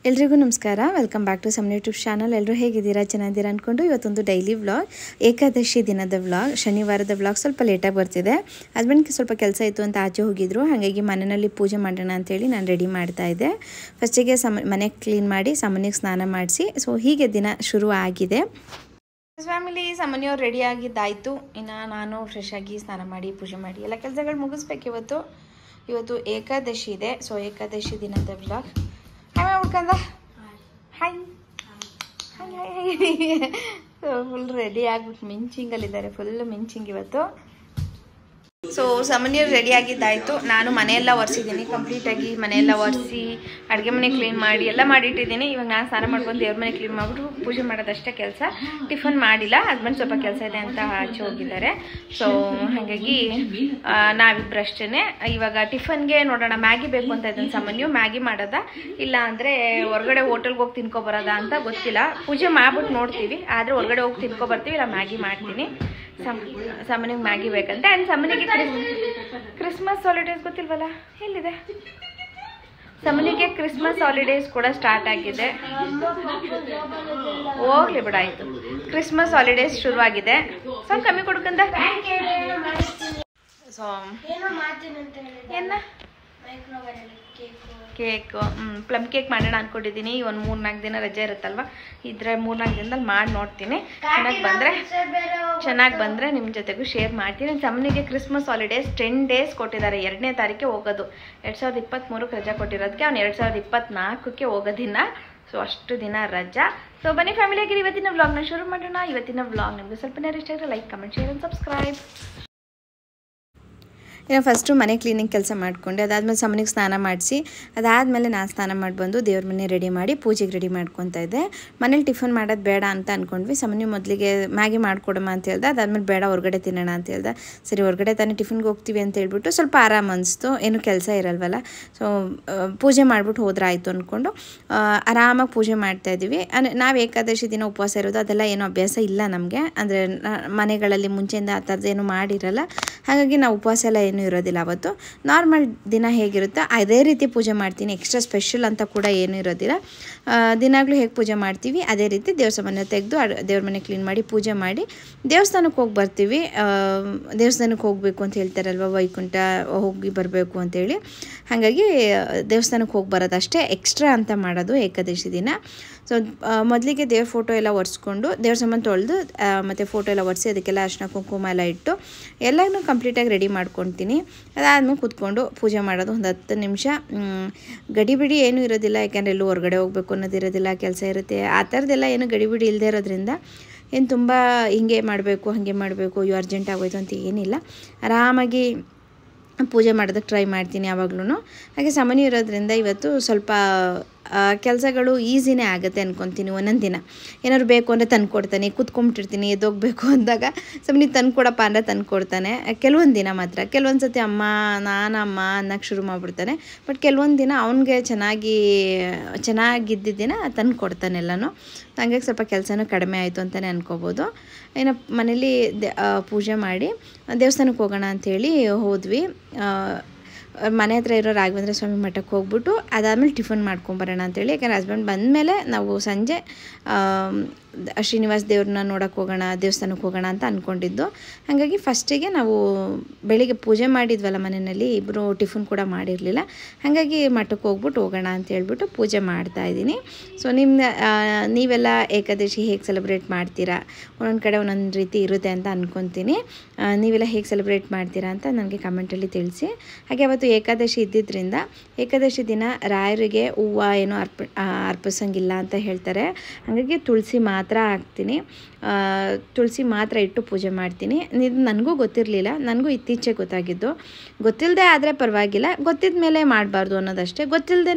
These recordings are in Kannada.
ಎಲ್ರಿಗೂ ನಮಸ್ಕಾರ. Welcome back to some YouTube channel. ಎಲ್ಲರೂ ಹೇಗಿದ್ದೀರಾ? ಚೆನ್ನಾಗಿದ್ದೀರಾ ಅಂದ್ಕೊಂಡು ಇವತ್ತೊಂದು ಡೈಲಿ ವ್ಲಾಗ್, ಏಕಾದಶಿ ದಿನದ ವ್ಲಾಗ್, ಶನಿವಾರದ ವ್ಲಾಗ್ ಸ್ವಲ್ಪ ಲೇಟಾಗಿ ಬರ್ತಿದೆ. ಹಸ್ಬೆಂಡ್ಗೆ ಸ್ವಲ್ಪ ಕೆಲಸ ಇತ್ತು ಅಂತ ಆಚೆ ಹೋಗಿದ್ರು, ಹಾಗಾಗಿ ಮನೆಯಲ್ಲಿ ಪೂಜೆ ಮಾಡೋಣ ಅಂತೇಳಿ ನಾನು ರೆಡಿ ಮಾಡ್ತಾ ಇದ್ದೆ. ಫಸ್ಟಿಗೆ ಮನೆ ಕ್ಲೀನ್ ಮಾಡಿ ಸಾಮಾನ್ಯಕ್ಕೆ ಸ್ನಾನ ಮಾಡಿಸಿ, ಸೊ ಹೀಗೆ ದಿನ ಶುರು ಆಗಿದೆ. ಫ್ಯಾಮಿಲಿ ಸಾಮಾನ್ಯವ್ರು ರೆಡಿ ಆಗಿದ್ದಾಯಿತು. ಇನ್ನು ನಾನು ಫ್ರೆಶ್ ಆಗಿ ಸ್ನಾನ ಮಾಡಿ ಪೂಜೆ ಮಾಡಿ ಎಲ್ಲ ಕೆಲಸಗಳು ಮುಗಿಸ್ಬೇಕು. ಇವತ್ತು ಏಕಾದಶಿ ಇದೆ, ಸೊ ಏಕಾದಶಿ ದಿನದ ವ್ಲಾಗ್. ಹಾಯ್ ಮಾಡ್ಬೇಕಂದ hi hi hi hi. Full ready ಆಗ್ಬಿಟ್ಟು ಮಿಂಚಿಂಗಲ್ಲಿದ್ದಾರೆ, ಫುಲ್ ಮಿಂಚಿಂಗ್ ಇವತ್ತು. ಸೊ ಸಾಮಾನ್ಯರು ರೆಡಿ ಆಗಿದ್ದಾಯಿತು. ನಾನು ಮನೆಯೆಲ್ಲ ಒರೆಸಿದ್ದೀನಿ, ಕಂಪ್ಲೀಟಾಗಿ ಮನೆಯೆಲ್ಲ ಒರೆಸಿ ಅಡುಗೆ ಮನೆ ಕ್ಲೀನ್ ಮಾಡಿ ಎಲ್ಲ ಮಾಡಿಟ್ಟಿದ್ದೀನಿ. ಇವಾಗ ನಾನು ಸ್ನಾನ ಮಾಡ್ಕೊಂಡು ದೇವ್ರ ಮನೆ ಕ್ಲೀನ್ ಮಾಡಿಬಿಟ್ಟು ಪೂಜೆ ಮಾಡೋದಷ್ಟೇ ಕೆಲಸ. ಟಿಫನ್ ಮಾಡಿಲ್ಲ, ಹಸ್ಬೆಂಡ್ ಸ್ವಲ್ಪ ಕೆಲಸ ಇದೆ ಅಂತ ಆಚೆ ಹೋಗಿದ್ದಾರೆ. ಸೊ ಹಾಗಾಗಿ ನಾವಿಬ್ಬರಷ್ಟೇ. ಇವಾಗ ಟಿಫನ್ಗೆ ನೋಡೋಣ, ಮ್ಯಾಗಿ ಬೇಕು ಅಂತ ಇದ್ದೀನಿ. ಸಾಮಾನ್ಯ ಮ್ಯಾಗಿ ಮಾಡೋದಾ ಇಲ್ಲ ಅಂದರೆ ಹೊರಗಡೆ ಹೋಟೆಲ್ಗೆ ಹೋಗಿ ತಿನ್ಕೊಬರೋದಾ ಅಂತ ಗೊತ್ತಿಲ್ಲ. ಪೂಜೆ ಮಾಡ್ಬಿಟ್ಟು ನೋಡ್ತೀವಿ, ಆದರೆ ಹೊರಗಡೆ ಹೋಗಿ ತಿನ್ಕೊಬರ್ತೀವಿ, ಇಲ್ಲ ಮ್ಯಾಗಿ ಮಾಡ್ತೀನಿ. ಸಾಮಾನ್ಯಕ್ಕೆ ಮ್ಯಾಗಿ ಬೇಕಂತೆ. ಆ್ಯಂಡ್ ಸಾಮಾನ್ಯಕ್ಕೆ ಕ್ರಿಸ್ಮಸ್ ಹಾಲಿಡೇಸ್ ಗೊತ್ತಿಲ್ವಲ್ಲ, ಎಲ್ಲಿದೆ ಸಾಮಾನ್ಯಕ್ಕೆ ಕ್ರಿಸ್ಮಸ್ ಹಾಲಿಡೇಸ್ ಕೂಡ ಸ್ಟಾರ್ಟ್ ಆಗಿದೆ. ಹೋಗ್ಲಿ ಬಿಡ, ಆಯಿತು. ಕ್ರಿಸ್ಮಸ್ ಹಾಲಿಡೇಸ್ ಶುರುವಾಗಿದೆ. ಸ್ವಲ್ಪ ಕಮ್ಮಿ ಕೊಡ್ಕಂದ. ಸೊ ಏನ ಕೇಕು, ಪ್ಲಮ್ ಕೇಕ್ ಮಾಡೋಣ ಅಂದ್ಕೊಂಡಿದ್ದೀನಿ. ಒಂದು 3-4 ದಿನ ರಜೆ ಇರುತ್ತಲ್ವ, ಇದ್ರೆ 3-4 ದಿನದಲ್ಲಿ ಮಾಡಿ ನೋಡ್ತೀನಿ. ಚೆನ್ನಾಗಿ ಬಂದರೆ ನಿಮ್ಮ ಜೊತೆಗೂ ಶೇರ್ ಮಾಡ್ತೀನಿ. ಸಾಮಾನ್ಯಕ್ಕೆ ಕ್ರಿಸ್ಮಸ್ ಹಾಲಿಡೇಸ್ 10 ಡೇಸ್ ಕೊಟ್ಟಿದ್ದಾರೆ. 2ನೇ ತಾರೀಕೆ ಹೋಗೋದು. 2023ಕ್ಕೆ ರಜಾ ಕೊಟ್ಟಿರೋದಕ್ಕೆ ಅವ್ನು 2024ಕ್ಕೆ ಹೋಗೋದಿನ. ಸೊ ಅಷ್ಟು ದಿನ ರಜಾ. ಸೊ ಬನ್ನಿ ಫ್ಯಾಮಿಲಿಯಾಗಿ ಇವತ್ತಿನ ವ್ಲಾಗ್ನ ಶುರು ಮಾಡೋಣ. ಇವತ್ತಿನ ವ್ಲಾಗ್ ನಿಮಗೆ ಸ್ವಲ್ಪ ಇಷ್ಟ ಆಗಿದ್ರೆ like, comment, share and subscribe. ಇನ್ನು ಫಸ್ಟು ಮನೆ ಕ್ಲೀನಿಂಗ್ ಕೆಲಸ ಮಾಡಿಕೊಂಡೆ, ಅದಾದಮೇಲೆ ಸಾಮಾನ್ಯಕ್ಕೆ ಸ್ನಾನ ಮಾಡಿಸಿ, ಅದಾದಮೇಲೆ ನಾನು ಸ್ನಾನ ಮಾಡಿ ಬಂದು ದೇವ್ರ ಮನೆ ರೆಡಿ ಮಾಡಿ ಪೂಜೆಗೆ ರೆಡಿ ಮಾಡ್ಕೊತಾ ಇದ್ದೆ. ಮನೇಲಿ ಟಿಫನ್ ಮಾಡೋದು ಬೇಡ ಅಂತ ಅಂದ್ಕೊಂಡ್ವಿ. ಸಾಮಾನ್ಯ ಮೊದಲಿಗೆ ಮ್ಯಾಗಿ ಮಾಡಿಕೊಡಮ್ಮ ಅಂತ ಹೇಳ್ದೆ. ಅದಾದಮೇಲೆ ಬೇಡ, ಹೊರಗಡೆ ತಿನ್ನೋಣ ಅಂತ ಹೇಳ್ದೆ. ಸರಿ, ಹೊರಗಡೆ ತಾನೇ ಟಿಫಿನ್ಗೆ ಹೋಗ್ತೀವಿ ಅಂತ ಹೇಳ್ಬಿಟ್ಟು ಸ್ವಲ್ಪ ಆರಾಮ ಅನಿಸ್ತು, ಏನು ಕೆಲಸ ಇರಲ್ವಲ್ಲ. ಸೊ ಪೂಜೆ ಮಾಡಿಬಿಟ್ಟು ಹೋದ್ರೆ ಆಯಿತು ಅಂದ್ಕೊಂಡು ಆರಾಮಾಗಿ ಪೂಜೆ ಮಾಡ್ತಾಯಿದ್ದೀವಿ. ನಾವು ಏಕಾದಶಿ ದಿನ ಉಪವಾಸ ಇರೋದು ಅದೆಲ್ಲ ಏನೂ ಅಭ್ಯಾಸ ಇಲ್ಲ ನಮಗೆ. ಅಂದರೆ ಮನೆಗಳಲ್ಲಿ ಮುಂಚೆಯಿಂದ ಆ ಥರದ್ದೇನು ಮಾಡಿರಲ್ಲ, ಹಾಗಾಗಿ ನಾವು ಉಪವಾಸ ಎಲ್ಲ ಏನೂ ಇರೋದಿಲ್ಲ. ಅವತ್ತು ನಾರ್ಮಲ್ ದಿನ ಹೇಗಿರುತ್ತೋ ಅದೇ ರೀತಿ ಪೂಜೆ ಮಾಡ್ತೀನಿ. ಎಕ್ಸ್ಟ್ರಾ ಸ್ಪೆಷಲ್ ಅಂತ ಕೂಡ ಏನೂ ಇರೋದಿಲ್ಲ. ದಿನಾಗಲೂ ಹೇಗೆ ಪೂಜೆ ಮಾಡ್ತೀವಿ ಅದೇ ರೀತಿ ದೇವ್ರ ಸಾಮಾನ್ಯ ತೆಗೆದು ದೇವ್ರ ಮನೆ ಕ್ಲೀನ್ ಮಾಡಿ ಪೂಜೆ ಮಾಡಿ ದೇವಸ್ಥಾನಕ್ಕೆ ಹೋಗಿ ಬರ್ತೀವಿ. ದೇವಸ್ಥಾನಕ್ಕೆ ಹೋಗಬೇಕು ಅಂತ ಹೇಳ್ತಾರಲ್ವ, ವೈಕುಂಠ ಹೋಗಿ ಬರಬೇಕು ಅಂತೇಳಿ. ಹಾಗಾಗಿ ದೇವಸ್ಥಾನಕ್ಕೆ ಹೋಗಿ ಬರೋದಷ್ಟೇ ಎಕ್ಸ್ಟ್ರಾ ಅಂತ ಮಾಡೋದು ಏಕಾದಶಿ ದಿನ. ಸೊ ಮೊದಲಿಗೆ ದೇವ್ರ ಫೋಟೋ ಎಲ್ಲ ಒರೆಸ್ಕೊಂಡು ದೇವ್ರ ಸಾಮಾನು ತೊಳೆದು ಮತ್ತು ಫೋಟೋ ಎಲ್ಲ ಒರೆಸಿ ಅದಕ್ಕೆಲ್ಲ ಅರಿಶಿನ ಕುಂಕುಮ ಎಲ್ಲ ಇಟ್ಟು ಎಲ್ಲನೂ ಕಂಪ್ಲೀಟಾಗಿ ರೆಡಿ ಮಾಡ್ಕೊತೀನಿ. ಅದಾದ್ಮೇಲೆ ಕೂತ್ಕೊಂಡು ಪೂಜೆ ಮಾಡೋದು ಒಂದು 10 ನಿಮಿಷ. ಗಡಿಬಿಡಿ ಏನೂ ಇರೋದಿಲ್ಲ, ಯಾಕೆಂದರೆ ಎಲ್ಲೂ ಹೊರಗಡೆ ಹೋಗಬೇಕು ಅನ್ನೋದಿರೋದಿಲ್ಲ, ಕೆಲಸ ಇರುತ್ತೆ. ಆ ಥರದ್ದೆಲ್ಲ ಏನು ಗಡಿಬಿಡಿ ಇಲ್ಲದೆ ಇರೋದ್ರಿಂದ ಏನು ತುಂಬ ಹಿಂಗೆ ಮಾಡಬೇಕು ಹಾಗೆ ಮಾಡಬೇಕು, ಇವು ಅರ್ಜೆಂಟ್ ಆಗೋಯ್ತು ಅಂತ ಏನಿಲ್ಲ. ಆರಾಮಾಗಿ ಪೂಜೆ ಮಾಡೋದಕ್ಕೆ ಟ್ರೈ ಮಾಡ್ತೀನಿ ಯಾವಾಗ್ಲೂ. ಹಾಗೆ ಸಾಮಾನ್ಯ ಇರೋದ್ರಿಂದ ಇವತ್ತು ಸ್ವಲ್ಪ ಕೆಲಸಗಳು ಈಸಿನೇ ಆಗುತ್ತೆ ಅನ್ಕೊತೀನಿ. ಒಂದೊಂದು ದಿನ ಏನಾದ್ರು ಬೇಕು ಅಂದರೆ ತಂದು ಕೊಡ್ತಾನೆ, ಕೂತ್ಕೊಂಬಿಟ್ಟಿರ್ತೀನಿ. ಎದ್ದೋಗ್ಬೇಕು ಅಂದಾಗ ಸುಮ್ಮನೆ ತಂದು ಕೊಡಪ್ಪ ಅಂದರೆ ತಂದು ಕೊಡ್ತಾನೆ. ಕೆಲವೊಂದು ದಿನ ಮಾತ್ರ, ಕೆಲವೊಂದು ಸತಿ ಅಮ್ಮ ಅನ್ನೋಕ್ಕೆ ಶುರು ಮಾಡಿಬಿಡ್ತಾನೆ. ಬಟ್ ಕೆಲವೊಂದು ದಿನ ಅವನಿಗೆ ಚೆನ್ನಾಗಿದ್ದ ದಿನ ತಂದು ಕೊಡ್ತಾನೆ ಎಲ್ಲನೂ. ಹಂಗಾಗಿ ಸ್ವಲ್ಪ ಕೆಲಸನೂ ಕಡಿಮೆ ಆಯಿತು ಅಂತಲೇ ಅನ್ಕೋಬೋದು. ಇನ್ನು ಮನೇಲಿ ಪೂಜೆ ಮಾಡಿ ದೇವಸ್ಥಾನಕ್ಕೆ ಹೋಗೋಣ ಅಂಥೇಳಿ ಹೋದ್ವಿ. ಮನೆ ಹತ್ರ ಇರೋ ರಾಘವೇಂದ್ರ ಸ್ವಾಮಿ ಮಠಕ್ಕೆ ಹೋಗ್ಬಿಟ್ಟು ಅದಾದಮೇಲೆ ಟಿಫನ್ ಮಾಡ್ಕೊಂಬರೋಣ ಅಂತೇಳಿ. ಯಾಕಂದರೆ ಹಸ್ಬೆಂಡ್ ಬಂದಮೇಲೆ ನಾವು ಸಂಜೆ ಶ್ರೀನಿವಾಸ ದೇವ್ರನ್ನ ನೋಡೋಕ್ಕೆ ಹೋಗೋಣ, ದೇವಸ್ಥಾನಕ್ಕೆ ಹೋಗೋಣ ಅಂತ ಅಂದ್ಕೊಂಡಿದ್ದು. ಹಾಗಾಗಿ ಫಸ್ಟಿಗೆ ನಾವು ಬೆಳಿಗ್ಗೆ ಪೂಜೆ ಮಾಡಿದ್ವಲ್ಲ ಮನೆಯಲ್ಲಿ, ಇಬ್ಬರು ಟಿಫನ್ ಕೂಡ ಮಾಡಿರಲಿಲ್ಲ. ಹಾಗಾಗಿ ಮಠಕ್ಕೆ ಹೋಗ್ಬಿಟ್ಟು ಹೋಗೋಣ ಅಂತ ಹೇಳ್ಬಿಟ್ಟು ಪೂಜೆ ಮಾಡ್ತಾಯಿದ್ದೀನಿ. ಸೊ ನೀವೆಲ್ಲ ಏಕಾದಶಿ ಹೇಗೆ ಸೆಲೆಬ್ರೇಟ್ ಮಾಡ್ತೀರಾ? ಒಂದೊಂದು ಕಡೆ ಒಂದೊಂದು ರೀತಿ ಇರುತ್ತೆ ಅಂತ ಅಂದ್ಕೊತೀನಿ. ನೀವೆಲ್ಲ ಹೇಗೆ ಸೆಲೆಬ್ರೇಟ್ ಮಾಡ್ತೀರಾ ಅಂತ ನನಗೆ ಕಮೆಂಟಲ್ಲಿ ತಿಳಿಸಿ. ಹಾಗೆ ಅವತ್ತು ಏಕಾದಶಿ ಇದ್ದಿದ್ದರಿಂದ ಏಕಾದಶಿ ದಿನ ರಾಯರಿಗೆ ಹೂವು ಏನೋ ಅರ್ಪಿಸೋಂಗಿಲ್ಲ ಅಂತ ಹೇಳ್ತಾರೆ. ಹಾಗಾಗಿ ತುಳಸಿ ಮಾತ್ರ ಹಾಕ್ತೀನಿ, ತುಳಸಿ ಮಾತ್ರ ಇಟ್ಟು ಪೂಜೆ ಮಾಡ್ತೀನಿ. ಇದು ನನಗೂ ಗೊತ್ತಿರಲಿಲ್ಲ, ನನಗೂ ಇತ್ತೀಚೆಗೆ ಗೊತ್ತಾಗಿದ್ದು. ಗೊತ್ತಿಲ್ಲದೆ ಆದರೆ ಪರವಾಗಿಲ್ಲ, ಗೊತ್ತಿದ್ದ ಮೇಲೆ ಮಾಡಬಾರ್ದು ಅನ್ನೋದಷ್ಟೇ. ಗೊತ್ತಿಲ್ಲದೇ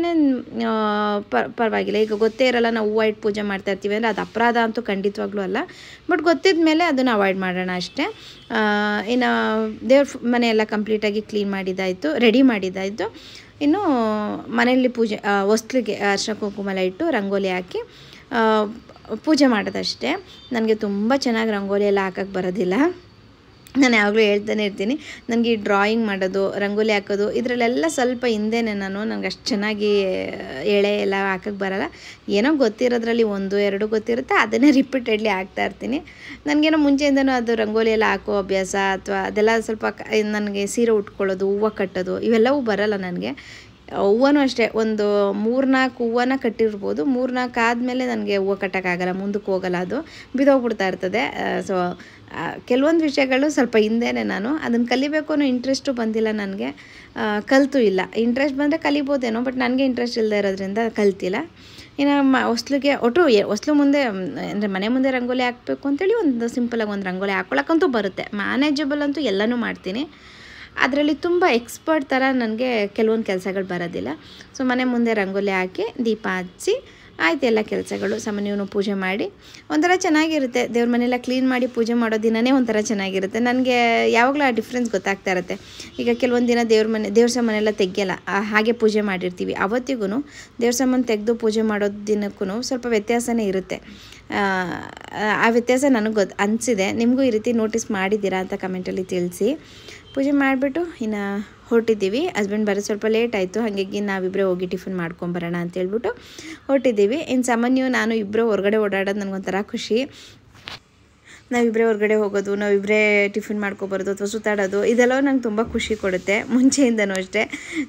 ಪರವಾಗಿಲ್ಲ. ಈಗ ಗೊತ್ತೇ ಇರಲ್ಲ, ನಾವು ಹೂವು ಇಟ್ಟು ಪೂಜೆ ಮಾಡ್ತಾ ಇರ್ತೀವಿ ಅಂದರೆ ಅದು ಅಪರಾಧ ಅಂತೂ ಖಂಡಿತವಾಗ್ಲೂ ಅಲ್ಲ. ಬಟ್ ಗೊತ್ತಿದ್ದ ಮೇಲೆ ಅದನ್ನು ಅವಾಯ್ಡ್ ಮಾಡೋಣ ಅಷ್ಟೇ. ಇನ್ನು ದೇವ್ರ ಮನೆಯೆಲ್ಲ ಕಂಪ್ಲೀಟಾಗಿ ಕ್ಲೀನ್ ಮಾಡಿದ್ದಾಯಿತು, ರೆಡಿ ಮಾಡಿದ್ದಾಯಿತು. ಇನ್ನು ಮನೆಯಲ್ಲಿ ಪೂಜೆ ಹೊಸ್ಲಿಗೆ ಅರಿಶಿನ ಕುಂಕುಮ ಎಲ್ಲ ಇಟ್ಟು ರಂಗೋಲಿ ಹಾಕಿ ಪೂಜೆ ಮಾಡೋದಷ್ಟೇ. ನನಗೆ ತುಂಬ ಚೆನ್ನಾಗಿ ರಂಗೋಲಿ ಎಲ್ಲ ಹಾಕೋಕ್ಕೆ ಬರೋದಿಲ್ಲ. ನಾನು ಯಾವಾಗಲೂ ಹೇಳ್ತಾನೆ ಇರ್ತೀನಿ, ನನಗೆ ಈ ಡ್ರಾಯಿಂಗ್ ಮಾಡೋದು, ರಂಗೋಲಿ ಹಾಕೋದು ಇದರಲ್ಲೆಲ್ಲ ಸ್ವಲ್ಪ ಹಿಂದೆನೇ ನನಗೆ ಅಷ್ಟು ಚೆನ್ನಾಗಿ ಎಳೆ ಎಲ್ಲ ಹಾಕೋಕ್ಕೆ ಬರೋಲ್ಲ. ಏನೋ ಗೊತ್ತಿರೋದ್ರಲ್ಲಿ 1-2 ಗೊತ್ತಿರುತ್ತೆ, ಅದನ್ನೇ ರಿಪೀಟೆಡ್ಲಿ ಹಾಕ್ತಾ ಇರ್ತೀನಿ. ನನಗೇನೋ ಮುಂಚೆಯಿಂದನೂ ಅದು ರಂಗೋಲಿ ಎಲ್ಲ ಹಾಕೋ ಅಭ್ಯಾಸ ಅಥವಾ ಅದೆಲ್ಲ ಸ್ವಲ್ಪ ನನಗೆ ಸೀರೆ ಉಟ್ಕೊಳ್ಳೋದು, ಹೂವು ಕಟ್ಟೋದು ಇವೆಲ್ಲವೂ ಬರೋಲ್ಲ ನನಗೆ. ಹೂವನೂ ಅಷ್ಟೇ, ಒಂದು 3-4 ಹೂವನ್ನ ಕಟ್ಟಿರ್ಬೋದು. 3-4 ಆದಮೇಲೆ ನನಗೆ ಹೂವು ಕಟ್ಟೋಕ್ಕಾಗಲ್ಲ, ಮುಂದಕ್ಕೆ ಹೋಗಲ್ಲ, ಅದು ಬಿದ್ದೋಗ್ಬಿಡ್ತಾ ಇರ್ತದೆ. ಸೊ ಕೆಲವೊಂದು ವಿಷಯಗಳು ಸ್ವಲ್ಪ ಹಿಂದೆನೇ ನಾನು ಅದನ್ನು ಕಲಿಬೇಕು ಅನ್ನೋ ಇಂಟ್ರೆಸ್ಟು ಬಂದಿಲ್ಲ ನನಗೆ, ಕಲಿತೂ ಇಲ್ಲ. ಇಂಟ್ರೆಸ್ಟ್ ಬಂದರೆ ಕಲಿಬೋದೇನೋ, ಬಟ್ ನನಗೆ ಇಂಟ್ರೆಸ್ಟ್ ಇಲ್ಲದೆ ಇರೋದ್ರಿಂದ ಕಲ್ತಿಲ್ಲ. ಇನ್ನು ಹೊಸ್ಲಿಗೆ ಹೊಸ್ಲು ಮುಂದೆ ಅಂದರೆ ಮನೆ ಮುಂದೆ ರಂಗೋಲಿ ಹಾಕಬೇಕು ಅಂತೇಳಿ ಒಂದು ಸಿಂಪಲಾಗಿ ಒಂದು ರಂಗೋಲಿ ಹಾಕ್ಕೊಳಕ್ಕಂತೂ ಬರುತ್ತೆ. ಮ್ಯಾನೇಜಬಲ್ ಅಂತೂ ಎಲ್ಲನೂ ಮಾಡ್ತೀನಿ. ಅದರಲ್ಲಿ ತುಂಬ ಎಕ್ಸ್ಪರ್ಟ್ ಥರ ನನಗೆ ಕೆಲವೊಂದು ಕೆಲಸಗಳು ಬರೋದಿಲ್ಲ. ಸೊ ಮನೆ ಮುಂದೆ ರಂಗೋಲಿ ಹಾಕಿ ದೀಪ ಹಚ್ಚಿ ಆಯ್ತು ಎಲ್ಲ ಕೆಲಸಗಳು. ಸಾಮಾನ್ಯವನ್ನು ಪೂಜೆ ಮಾಡಿ ಒಂಥರ ಚೆನ್ನಾಗಿರುತ್ತೆ. ದೇವ್ರ ಮನೆಯೆಲ್ಲ ಕ್ಲೀನ್ ಮಾಡಿ ಪೂಜೆ ಮಾಡೋ ದಿನವೇ ಒಂಥರ ಚೆನ್ನಾಗಿರುತ್ತೆ. ನನಗೆ ಯಾವಾಗಲೂ ಆ ಡಿಫ್ರೆನ್ಸ್ ಗೊತ್ತಾಗ್ತಾ ಇರುತ್ತೆ. ಈಗ ಕೆಲವೊಂದು ದಿನ ದೇವ್ರ ಸಾಮಾನೆಲ್ಲ ತೆಗಿಯಲ್ಲ, ಹಾಗೆ ಪೂಜೆ ಮಾಡಿರ್ತೀವಿ. ಅವತ್ತಿಗೂ ದೇವ್ರ ಸಾಮಾನು ತೆಗೆದು ಪೂಜೆ ಮಾಡೋ ದಿನಕ್ಕೂ ಸ್ವಲ್ಪ ವ್ಯತ್ಯಾಸನೇ ಇರುತ್ತೆ. ಆ ವ್ಯತ್ಯಾಸ ನನಗೆ ಅನಿಸಿದೆ. ನಿಮಗೂ ಈ ರೀತಿ ನೋಟಿಸ್ ಮಾಡಿದ್ದೀರಾ ಅಂತ ಕಮೆಂಟಲ್ಲಿ ತಿಳಿಸಿ. ಪೂಜೆ ಮಾಡಿಬಿಟ್ಟು ಇನ್ನು ಹೊರಟಿದ್ದೀವಿ. ಹಸ್ಬೆಂಡ್ ಬರೋ ಸ್ವಲ್ಪ ಲೇಟ್ ಆಯಿತು, ಹಾಗಾಗಿ ನಾವಿಬ್ಬರೇ ಹೋಗಿ ಟಿಫಿನ್ ಮಾಡ್ಕೊಂಬರೋಣ ಅಂತೇಳ್ಬಿಟ್ಟು ಹೊರಟಿದ್ದೀವಿ. ಇನ್ನು ಸಾಮಾನ್ಯ ನಾನು ಇಬ್ಬರು ಹೊರಗಡೆ ಓಡಾಡೋದು ನನಗೊಂಥರ ಖುಷಿ. ನಾವಿಬ್ಬರೇ ಹೊರಗಡೆ ಹೋಗೋದು, ನಾವಿಬ್ಬರೇ ಟಿಫಿನ್ ಮಾಡ್ಕೊಬರೋದು ಅಥವಾ ಸುತ್ತಾಡೋದು ಇದೆಲ್ಲ ನಂಗೆ ತುಂಬ ಖುಷಿ ಕೊಡುತ್ತೆ, ಮುಂಚೆಯಿಂದನೂ ಅಷ್ಟೇ.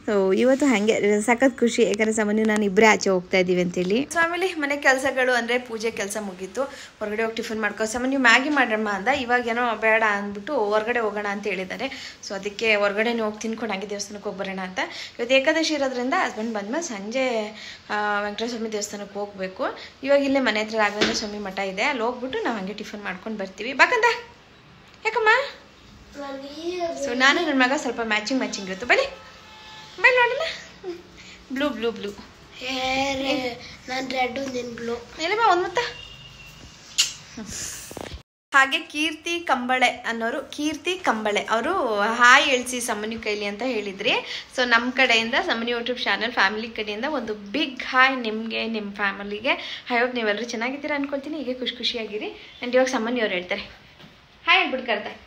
ಸೊ ಇವತ್ತು ಹಾಗೆ ಸಖತ್ ಖುಷಿ, ಯಾಕಂದರೆ ಸಾಮಾನ್ಯ ನಾನು ಇಬ್ಬರೇ ಆಚೆ ಹೋಗ್ತಾ ಇದ್ದೀವಿ ಅಂತೇಳಿ. ಸೊ ಆಮೇಲೆ ಮನೆ ಕೆಲಸಗಳು ಅಂದರೆ ಪೂಜೆ ಕೆಲಸ ಮುಗೀತು. ಹೊರಗಡೆ ಹೋಗಿ ಟಿಫಿನ್ ಮಾಡ್ಕೊ ಸಾಮಾನ್ಯ ಮ್ಯಾಗಿ ಮಾಡಮ್ಮ ಅಂದ, ಇವಾಗೇನೋ ಬೇಡ ಅಂದ್ಬಿಟ್ಟು ಹೊರಗಡೆ ಹೋಗೋಣ ಅಂತ ಹೇಳಿದ್ದಾರೆ. ಸೊ ಅದಕ್ಕೆ ಹೊರಗಡೆನೇ ಹೋಗಿ ತಿನ್ಕೊಂಡು ಹಾಗೆ ದೇವಸ್ಥಾನಕ್ಕೆ ಹೋಗಿ ಬರೋಣ ಅಂತ. ಇವತ್ತು ಏಕಾದಶಿ ಇರೋದ್ರಿಂದ ಹಸ್ಬೆಂಡ್ ಬಂದ್ಮೇಲೆ ಸಂಜೆ ವೆಂಕಟೇಶ್ವರ ಸ್ವಾಮಿ ದೇವಸ್ಥಾನಕ್ಕೆ ಹೋಗಬೇಕು. ಇವಾಗ ಇಲ್ಲೇ ಮನೆ ಹತ್ರ ರಾಘವೇಂದ್ರ ಸ್ವಾಮಿ ಮಠ ಇದೆ, ಅಲ್ಲಿ ಹೋಗ್ಬಿಟ್ಟು ನಾವು ಹಾಗೆ ಟಿಫಿನ್ ಮಾಡ್ಕೊಂಡು ಬರ್ತೀವಿ. ಬಾಕಂದ ಯಾಕಮ್ಮ? ಸೊ ನಾನು ನನ್ನ ಮಗ ಸ್ವಲ್ಪ ಮ್ಯಾಚಿಂಗ್ ಇರುತ್ತೆ. ಬಳಿ ನೋಡೋಣ. ಬ್ಲೂ ಬ್ಲೂ ಬ್ಲೂ ನಾನು ರೆಡ್, ನಿನ್ ಬ್ಲೂ ಎಲ್ಲಮ್ಮ ಒಂದು ಮತ್ತ. ಹಾಗೆ ಕೀರ್ತಿ ಕಂಬಳೆ ಅವರು ಹಾಯ್ ಹೇಳ್ಸಿ ಸಮನ್ಯು ಕೈಲಿ ಅಂತ ಹೇಳಿದ್ರಿ. ಸೊ ನಮ್ಮ ಕಡೆಯಿಂದ ಸಮನ್ಯು ಯೂಟ್ಯೂಬ್ ಚಾನಲ್ ಫ್ಯಾಮಿಲಿ ಕಡೆಯಿಂದ ಒಂದು ಬಿಗ್ ಹಾಯ್ ನಿಮಗೆ, ನಿಮ್ಮ ಫ್ಯಾಮಿಲಿಗೆ. ಐ ಹೋಪ್ ನೀವೆಲ್ಲರೂ ಚೆನ್ನಾಗಿದ್ದೀರಾ ಅನ್ಕೊಳ್ತೀನಿ. ಹೀಗೆ ಖುಷಿಯಾಗಿರಿ. ಆ್ಯಂಡ್ ಇವಾಗ ಸಮನ್ಯು ಅವ್ರು ಹೇಳ್ತಾರೆ ಹಾಯ್ ಹೇಳ್ಬಿಟ್ಟು ಕರ್ತಾರೆ.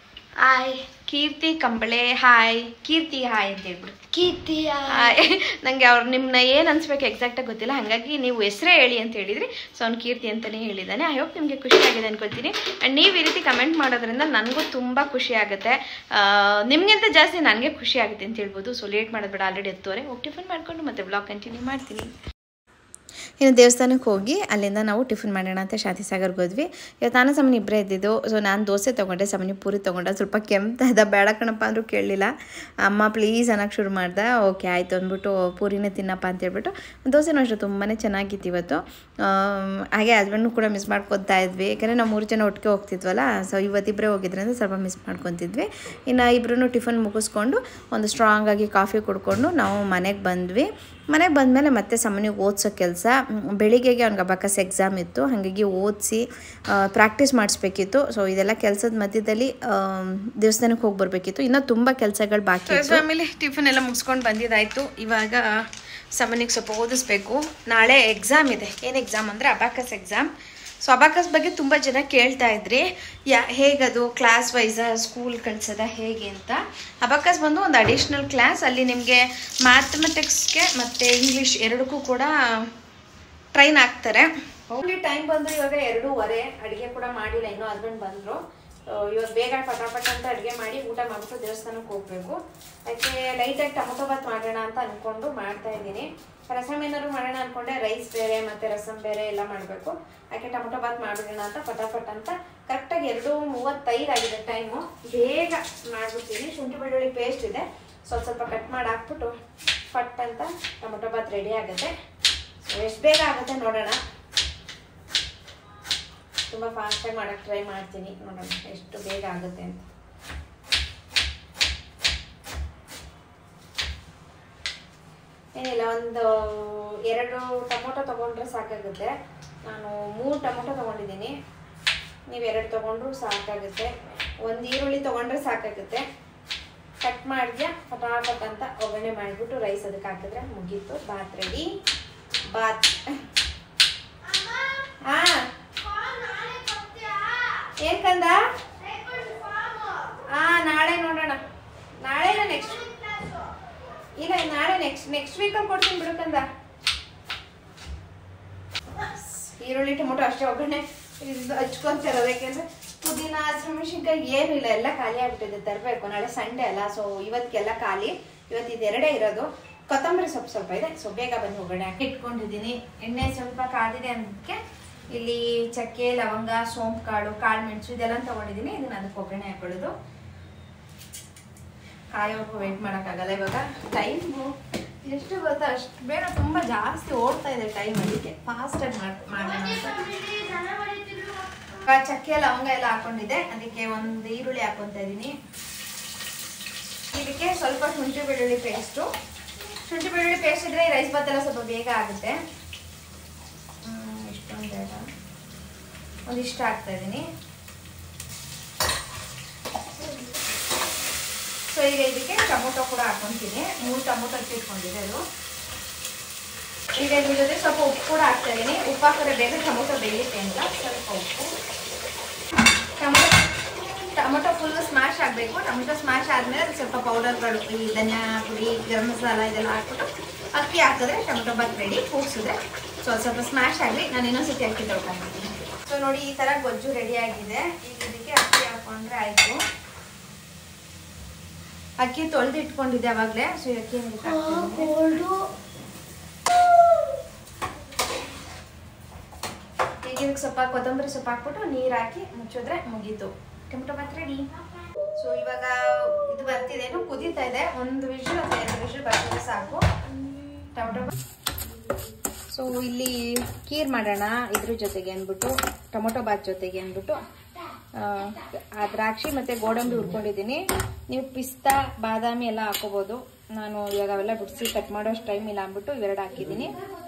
ಹಾಯ್ ಕೀರ್ತಿ ಕಂಬಳೆ ಹಾಯ್, ಕೀರ್ತಿ ಹಾಯ್ ಅಂತ ಹೇಳ್ಬಿಡು. ಕೀರ್ತಿ ಹಾಯ್. ನನಗೆ ಅವ್ರು ನಿಮ್ಮನ್ನ ಏನು ಅನ್ಸ್ಬೇಕು ಎಕ್ಸಾಕ್ಟಾಗಿ ಗೊತ್ತಿಲ್ಲ, ಹಾಗಾಗಿ ನೀವು ಹೆಸರೇ ಹೇಳಿ ಅಂತ ಹೇಳಿದ್ರಿ. ಸೊ ಅವ್ನು ಕೀರ್ತಿ ಅಂತಲೇ ಹೇಳಿದ್ದಾನೆ. ಐ ಹೋಪ್ ನಿಮಗೆ ಖುಷಿಯಾಗಿದೆ ಅನ್ಕೊಳ್ತೀನಿ. ಆ್ಯಂಡ್ ನೀವು ಈ ರೀತಿ ಕಮೆಂಟ್ ಮಾಡೋದ್ರಿಂದ ನನಗೂ ತುಂಬ ಖುಷಿ ಆಗುತ್ತೆ. ನಿಮಗಿಂತ ಜಾಸ್ತಿ ನನಗೆ ಖುಷಿ ಆಗುತ್ತೆ ಅಂತ ಹೇಳ್ಬೋದು. ಸೊ ಲೇಟ್ ಮಾಡೋದು ಬೇಡ, ಆಲ್ರೆಡಿ 10:30 ಹೋಗಿ ಟಿಫಿನ್ ಮಾಡಿಕೊಂಡು ಮತ್ತೆ ಬ್ಲಾಗ್ ಕಂಟಿನ್ಯೂ ಮಾಡ್ತೀನಿ. ಇನ್ನು ದೇವಸ್ಥಾನಕ್ಕೆ ಹೋಗಿ ಅಲ್ಲಿಂದ ನಾವು ಟಿಫಿನ್ ಮಾಡೋಣ ಅಂತ ಶಾಂತಿಸಾಗರ್ಗೆ ಹೋದ್ವಿ. ಇವತ್ತು ನಾನು ಸಾಮಾನ್ಯ ಇಬ್ಬರೇ ಇದ್ದಿದ್ದು. ಸೊ ನಾನು ದೋಸೆ ತೊಗೊಂಡೆ, ಸಾಮಾನ್ಯ ಪೂರಿ ತೊಗೊಂಡೆ. ಸ್ವಲ್ಪ ಕೆಮ್ತಾಯಿದ್ದ, ಬೇಡ ಕಣಪ್ಪ ಅಂದರೂ ಕೇಳಲಿಲ್ಲ. ಅಮ್ಮ ಪ್ಲೀಸ್ ಅನ್ನೋಕ್ಕೆ ಶುರು ಮಾಡ್ದೆ. ಓಕೆ ಆಯಿತು ಅಂದ್ಬಿಟ್ಟು ಪೂರಿನೇ ತಿನ್ನಪ್ಪ ಅಂತ ಹೇಳ್ಬಿಟ್ಟು. ದೋಸೆನೂ ಅಷ್ಟೇ ತುಂಬಾ ಚೆನ್ನಾಗಿತ್ತು ಇವತ್ತು. ಹಾಗೆ ಹಸ್ಬೆಂಡ್ನು ಕೂಡ ಮಿಸ್ ಮಾಡ್ಕೊತಾ ಇದ್ವಿ, ಯಾಕಂದರೆ ನಾವು 3 ಜನ ಒಟ್ಟಿಗೆ ಹೋಗ್ತಿದ್ವಲ್ಲ. ಸೊ ಇವತ್ತಿಬ್ಬರೇ ಹೋಗಿದ್ರಿಂದ ಸ್ವಲ್ಪ ಮಿಸ್ ಮಾಡ್ಕೊತಿದ್ವಿ. ಇನ್ನು ಇಬ್ಬರೂ ಟಿಫನ್ ಮುಗಿಸ್ಕೊಂಡು ಒಂದು ಸ್ಟ್ರಾಂಗಾಗಿ ಕಾಫಿ ಕುಡ್ಕೊಂಡು ನಾವು ಮನೆಗೆ ಬಂದ್ವಿ. ಮನೆಗೆ ಬಂದಮೇಲೆ ಮತ್ತೆ ಸಾಮಾನ್ಯವಾಗಿ ಓದಿಸೋ ಕೆಲಸ. ಬೆಳಿಗ್ಗೆಗೆ ಅವ್ನಿಗೆ ಅಬಾಕಸ್ ಎಕ್ಸಾಮ್ ಇತ್ತು, ಹಾಗಾಗಿ ಓದಿಸಿ ಪ್ರಾಕ್ಟೀಸ್ ಮಾಡಿಸ್ಬೇಕಿತ್ತು. ಸೊ ಇದೆಲ್ಲ ಕೆಲಸದ ಮಧ್ಯದಲ್ಲಿ ದೇವಸ್ಥಾನಕ್ಕೆ ಹೋಗಿ ಬರಬೇಕಿತ್ತು. ಇನ್ನೂ ತುಂಬ ಕೆಲಸಗಳು ಬಾಕಿ ಇತ್ತು. ಆಮೇಲೆ ಟಿಫನ್ ಎಲ್ಲ ಮುಗಿಸ್ಕೊಂಡು ಬಂದಿದ್ದಾಯಿತು. ಇವಾಗ ಸಾಮಾನ್ಯಕ್ಕೆ ಸ್ವಲ್ಪ ಓದಿಸ್ಬೇಕು. ನಾಳೆ ಎಕ್ಸಾಮ್ ಇದೆ. ಏನು ಎಕ್ಸಾಮ್ ಅಂದರೆ ಅಬಾಕಸ್ ಎಕ್ಸಾಮ್. ಸೊ ಅಬಾಕಸ್ ಬಗ್ಗೆ ತುಂಬ ಜನ ಕೇಳ್ತಾ ಇದ್ರಿ, ಹೇಗದು ಕ್ಲಾಸ್ ವೈಸ ಸ್ಕೂಲ್ ಕಳ್ಸೋದ ಹೇಗೆ ಅಂತ. ಅಬಾಕಸ್ ಬಂದು ಒಂದು ಅಡಿಷ್ನಲ್ ಕ್ಲಾಸ್. ಅಲ್ಲಿ ನಿಮಗೆ ಮ್ಯಾಥಮೆಟಿಕ್ಸ್ಗೆ ಮತ್ತು ಇಂಗ್ಲೀಷ್ ಎರಡಕ್ಕೂ ಕೂಡ ಟ್ರೈನ್ ಆಗ್ತಾರೆ. ಓನ್ಲಿ ಟೈಮ್ ಬಂದು ಇವಾಗ 2:15. ಅಡುಗೆ ಕೂಡ ಮಾಡಿಲ್ಲ, ಇನ್ನೂ ಹಸ್ಬೆಂಡ್ ಬಂದರು. ಇವಾಗ ಬೇಗ ಪಟಾಪಟ ಅಂತ ಅಡುಗೆ ಮಾಡಿ ಊಟ ಮಾಡಿಬಿಟ್ಟು ದೇವಸ್ಥಾನಕ್ಕೆ ಹೋಗಬೇಕು. ಅದಕ್ಕೆ ಲೈಟಾಗಿ ಟೊಮೊಟೊ ಬಾತ್ ಮಾಡೋಣ ಅಂತ ಅಂದ್ಕೊಂಡು ಮಾಡ್ತಾ ಇದ್ದೀನಿ. ರಸಮ್ ಏನಾದ್ರು ಮಾಡೋಣ ಅಂದ್ಕೊಂಡೆ, ರೈಸ್ ಬೇರೆ ಮತ್ತು ರಸಮ್ ಬೇರೆ ಎಲ್ಲ ಮಾಡಬೇಕು. ಯಾಕೆ ಟೊಮೊಟೊ ಬಾತ್ ಮಾಡಿಬಿಡೋಣ ಅಂತ ಪಟಾಪಟ್ ಅಂತ. ಕರೆಕ್ಟಾಗಿ 2:35 ಆಗಿದೆ ಟೈಮು. ಬೇಗ ಮಾಡಿಬಿಡ್ತೀನಿ. ಶುಂಠಿ ಬೆಳ್ಳುಳ್ಳಿ ಪೇಸ್ಟ್ ಇದೆ, ಸ್ವಲ್ಪ ಕಟ್ ಮಾಡಿ ಹಾಕ್ಬಿಟ್ಟು ಪಟ್ ಅಂತ ಟೊಮೊಟೊ ಬಾತ್ ರೆಡಿ ಆಗುತ್ತೆ. ಸೊ ಎಷ್ಟು ಬೇಗ ಆಗುತ್ತೆ ನೋಡೋಣ. ತುಂಬ ಫಾಸ್ಟಾಗಿ ಮಾಡೋಕ್ಕೆ ಟ್ರೈ ಮಾಡ್ತೀನಿ, ನೋಡೋಣ ಎಷ್ಟು ಬೇಗ ಆಗುತ್ತೆ ಅಂತ. ಏನಿಲ್ಲ, ಒಂದು 2 ಟೊಮೊಟೊ ತೊಗೊಂಡ್ರೆ ಸಾಕಾಗುತ್ತೆ. ನಾನು 3 ಟೊಮೊಟೊ ತೊಗೊಂಡಿದ್ದೀನಿ, ನೀವು 2 ತೊಗೊಂಡ್ರು ಸಾಕಾಗುತ್ತೆ. 1 ಈರುಳ್ಳಿ ತೊಗೊಂಡ್ರೆ ಸಾಕಾಗುತ್ತೆ. ಕಟ್ ಮಾಡಿದ್ಯಾ ಫಟಾಫಟ್ ಅಂತ ಒಗ್ಗರಣೆ ಮಾಡಿಬಿಟ್ಟು ರೈಸ್ ಅದಕ್ಕೆ ಹಾಕಿದ್ರೆ ಮುಗೀತು. ಬಾತ್ ರೆಡಿ. ಬಾತ್ ಹಾಂ ಏನ್ಕಂದ? ನಾಳೆ ನೆಕ್ಸ್ಟ್ ವೀಕಲ್ಲಿ ಕೊಡ್ತೀನಿ ಬಿಡುಕಂದ. ಈರುಳ್ಳಿ ಟೊಮೊಟೊ ಅಷ್ಟೇ ಒಗ್ಗರಣೆ ಹಚ್ಕೊಂತಿರೋದು. ಯಾಕೆಂದರೆ ಪುದೀನ ಹಸಿಮೆಣಸಿನ್ಕಾಯಿ ಏನೂ ಇಲ್ಲ, ಎಲ್ಲ ಖಾಲಿ ಆಗ್ಬಿಟ್ಟಿದೆ. ತರಬೇಕು, ನಾಳೆ ಸಂಡೇ ಅಲ್ಲ, ಸೊ ಇವತ್ತಿಗೆಲ್ಲ ಖಾಲಿ. ಇವತ್ತು ಇದೆರಡೇ ಇರೋದು. ಕೊತ್ತಂಬರಿ ಸ್ವಲ್ಪ ಇದೆ, ಸೊ ಬೇಗ ಬಂದು ಒಗ್ಗರಣೆ ಹಾಕಿ ಇಟ್ಕೊಂಡಿದ್ದೀನಿ. ಎಣ್ಣೆ ಸ್ವಲ್ಪ ಕಾದಿದೆ ಅನ್ನೋದಕ್ಕೆ ಇಲ್ಲಿ ಚಕ್ಕೆ, ಲವಂಗ, ಸೋಂಪು ಕಾಳು, ಕಾಳು ಮೆಣಸು ಇದೆಲ್ಲ ತೊಗೊಂಡಿದ್ದೀನಿ. ಇದನ್ನ ಅದಕ್ಕೆ ಒಗ್ಗರಣೆ ಹಾಕೊಳ್ಳೋದು. ಕಾಯೋವರೆಗೂ ವೆಯ್ಟ್ ಮಾಡೋಕ್ಕಾಗಲ್ಲ. ಇವಾಗ ಟೈಮು ಎಷ್ಟು ಗೊತ್ತಾ, ಅಷ್ಟು ಬೇಗ ತುಂಬ ಜಾಸ್ತಿ ಓಡ್ತಾ ಇದೆ ಟೈಮ್. ಅದಕ್ಕೆ ಫಾಸ್ಟಾಗಿ ಮಾಡೋಣ ಅಂತ ಚಕ್ಕೆ ಲವಂಗ ಎಲ್ಲ ಹಾಕೊಂಡಿದ್ದೆ. ಅದಕ್ಕೆ ಒಂದು ಈರುಳ್ಳಿ ಹಾಕೊತಾ ಇದ್ದೀನಿ. ಇದಕ್ಕೆ ಸ್ವಲ್ಪ ಶುಂಠಿ ಬೆಳ್ಳುಳ್ಳಿ ಪೇಸ್ಟು. ಶುಂಠಿ ಬೆಳ್ಳುಳ್ಳಿ ಪೇಸ್ಟ್ ಇದ್ರೆ ರೈಸ್ ಬಾತ್ ಎಲ್ಲ ಸ್ವಲ್ಪ ಬೇಗ ಆಗುತ್ತೆ. ಇಷ್ಟೊಂದು ಬೇಡ, ಒಂದಿಷ್ಟು ಹಾಕ್ತಾ ಇದ್ದೀನಿ. ಸೊ ಈಗ ಇದಕ್ಕೆ ಟೊಮೊಟೊ ಕೂಡ ಹಾಕೊತೀನಿ. 3 ಟೊಮೊಟೊ ಇಟ್ಕೊಂಡಿದೆ ಅದು. ಈಗ ಇದ್ರ ಜೊತೆ ಸ್ವಲ್ಪ ಉಪ್ಪು ಕೂಡ ಹಾಕ್ತಾ ಇದ್ದೀನಿ. ಉಪ್ಪು ಹಾಕಿದ್ರೆ ಬೇಗ ಟೊಮೊಟೊ ಬೇಯುತ್ತೆ ಅಂತ ಸ್ವಲ್ಪ ಉಪ್ಪು. ಟೊಮೊಟೊ ಫುಲ್ ಸ್ಮ್ಯಾಶ್ ಆಗಬೇಕು. ಟೊಮೊಟೊ ಸ್ಮ್ಯಾಶ್ ಆದಮೇಲೆ ಅದು ಸ್ವಲ್ಪ ಪೌಡರ್ಗಳು, ಈ ಧನಿಯಾ ಪುಡಿ, ಗರಂ ಮಸಾಲ ಇದೆಲ್ಲ ಹಾಕ್ಬಿಟ್ಟು ಅಕ್ಕಿ ಹಾಕಿದ್ರೆ ಟೊಮೊಟೊ ಬಾತ್ ರೆಡಿ. ಕೂಗಿಸಿದ್ರೆ ಸ್ವಲ್ಪ ಸ್ಮ್ಯಾಶ್ ಆಗಲಿ. ನಾನು ಇನ್ನೊಂದ್ಸತಿ ಅಕ್ಕಿ ತೊಳ್ಕೊಂಡ್ಬಿಡ್ತೀನಿ. ಸೊ ನೋಡಿ, ಈ ಥರ ಗೊಜ್ಜು ರೆಡಿ ಆಗಿದೆ. ಈಗ ಇದಕ್ಕೆ ಅಕ್ಕಿ ಹಾಕೊಂಡ್ರೆ ಆಯಿತು. ಅಕ್ಕಿ ತೊಳೆದು ಇಟ್ಕೊಂಡಿದ್ದೆ ಅವಾಗಲೇ. ಸೊ ಅಕ್ಕಿ ಈಗ ಇದಕ್ಕೆ ಸ್ವಲ್ಪ ಕೊತ್ತಂಬರಿ ಸೊಪ್ಪು ಹಾಕ್ಬಿಟ್ಟು ನೀರು ಹಾಕಿ ಮುಚ್ಚಿದ್ರೆ ಮುಗೀತು, ಟೊಮೊಟೊ ಬಾತ್ ರೆಡಿ. ಸೊ ಇವಾಗ ಇದು ಬರ್ತಿದೇನು, ಕುದೀತಾ ಇದೆ. 1 ವಿಷಲ್ ಅಥವಾ 2 ವಿಷಲ್ ಬರ್ತಿದ್ರೆ ಸಾಕು ಟೊಮೊಟೊ ಬಾತ್. ಸೊ ಇಲ್ಲಿ ಕೀರ್ ಮಾಡೋಣ ಇದ್ರ ಜೊತೆಗೆ ಅಂದ್ಬಿಟ್ಟು, ಟೊಮೊಟೊ ಬಾತ್ ಜೊತೆಗೆ ಅಂದ್ಬಿಟ್ಟು ದ್ರಾಕ್ಷಿ ಮತ್ತು ಗೋಡಂಬಿ ಹುರ್ಕೊಂಡಿದ್ದೀನಿ. ನೀವು ಪಿಸ್ತಾ, ಬಾದಾಮಿ ಎಲ್ಲ ಹಾಕೋಬೋದು. ನಾನು ಇವಾಗ ಅವೆಲ್ಲ ಬಿಡಿಸಿ ಕಟ್ ಮಾಡೋಷ್ಟು ಟೈಮ್ ಇಲ್ಲ ಅಂದ್ಬಿಟ್ಟು ಇವೆರಡು ಹಾಕಿದ್ದೀನಿ.